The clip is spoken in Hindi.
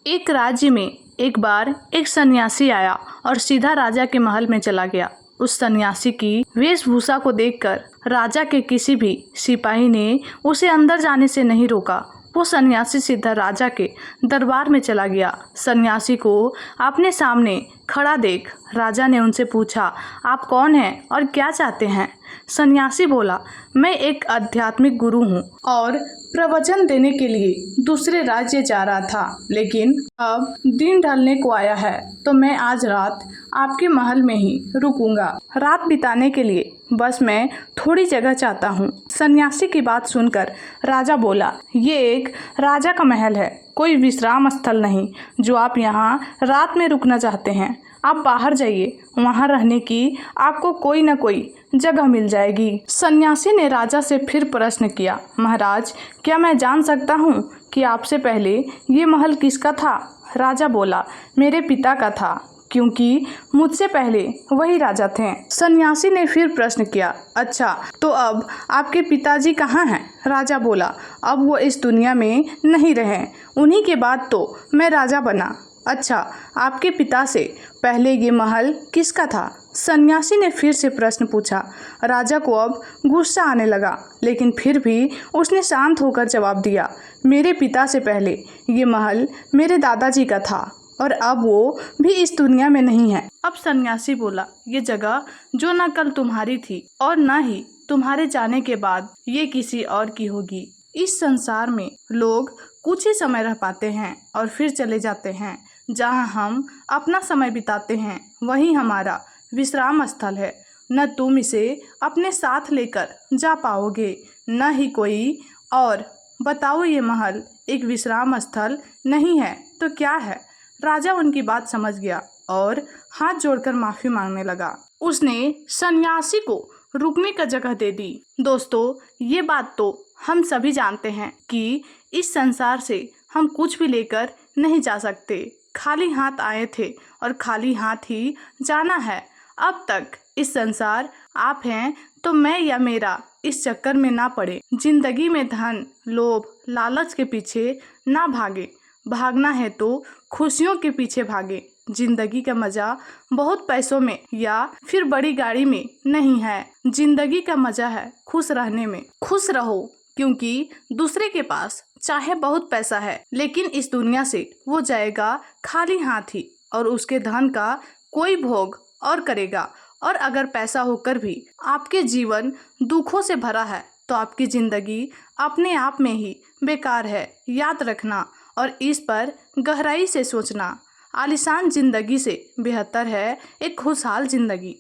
एक राज्य में एक बार एक सन्यासी आया और सीधा राजा के महल में चला गया। उस सन्यासी की वेशभूषा को देखकर राजा के किसी भी सिपाही ने उसे अंदर जाने से नहीं रोका। वो सन्यासी सीधा राजा के दरबार में चला गया। सन्यासी को अपने सामने खड़ा देख राजा ने उनसे पूछा, आप कौन हैं और क्या चाहते हैं? सन्यासी बोला, मैं एक आध्यात्मिक गुरु हूँ और प्रवचन देने के लिए दूसरे राज्य जा रहा था, लेकिन अब दिन ढलने को आया है तो मैं आज रात आपके महल में ही रुकूंगा। रात बिताने के लिए बस मैं थोड़ी जगह चाहता हूँ। सन्यासी की बात सुनकर राजा बोला, ये एक राजा का महल है, कोई विश्राम स्थल नहीं जो आप यहाँ रात में रुकना चाहते हैं। आप बाहर जाइए, वहाँ रहने की आपको कोई न कोई जगह मिल जाएगी। सन्यासी ने राजा से फिर प्रश्न किया, महाराज क्या मैं जान सकता हूँ कि आपसे पहले ये महल किसका था? राजा बोला, मेरे पिता का था, क्योंकि मुझसे पहले वही राजा थे। सन्यासी ने फिर प्रश्न किया, अच्छा तो अब आपके पिताजी कहाँ हैं? राजा बोला, अब वो इस दुनिया में नहीं रहे, उन्हीं के बाद तो मैं राजा बना। अच्छा, आपके पिता से पहले ये महल किसका था? सन्यासी ने फिर से प्रश्न पूछा। राजा को अब गुस्सा आने लगा, लेकिन फिर भी उसने शांत होकर जवाब दिया, मेरे पिता से पहले ये महल मेरे दादाजी का था और अब वो भी इस दुनिया में नहीं है। अब सन्यासी बोला, ये जगह जो न कल तुम्हारी थी और न ही तुम्हारे जाने के बाद ये किसी और की होगी। इस संसार में लोग कुछ ही समय रह पाते हैं और फिर चले जाते हैं। जहाँ हम अपना समय बिताते हैं वही हमारा विश्राम स्थल है। न तुम इसे अपने साथ लेकर जा पाओगे, न ही कोई और। बताओ, ये महल एक विश्राम स्थल नहीं है तो क्या है? राजा उनकी बात समझ गया और हाथ जोड़कर माफी मांगने लगा। उसने सन्यासी को रुकने का जगह दे दी। दोस्तों, ये बात तो हम सभी जानते हैं कि इस संसार से हम कुछ भी लेकर नहीं जा सकते। खाली हाथ आए थे और खाली हाथ ही जाना है। अब तक इस संसार आप हैं तो मैं या मेरा इस चक्कर में ना पड़े। जिंदगी में धन, लोभ, लालच के पीछे ना भागे। भागना है तो खुशियों के पीछे भागे। जिंदगी का मजा बहुत पैसों में या फिर बड़ी गाड़ी में नहीं है। जिंदगी का मजा है खुश रहने में। खुश रहो, क्योंकि दूसरे के पास चाहे बहुत पैसा है, लेकिन इस दुनिया से वो जाएगा खाली हाथ ही और उसके धन का कोई भोग और करेगा। और अगर पैसा होकर भी आपके जीवन दुखों से भरा है तो आपकी जिंदगी अपने आप में ही बेकार है। याद रखना और इस पर गहराई से सोचना। आलीशान जिंदगी से बेहतर है एक खुशहाल जिंदगी।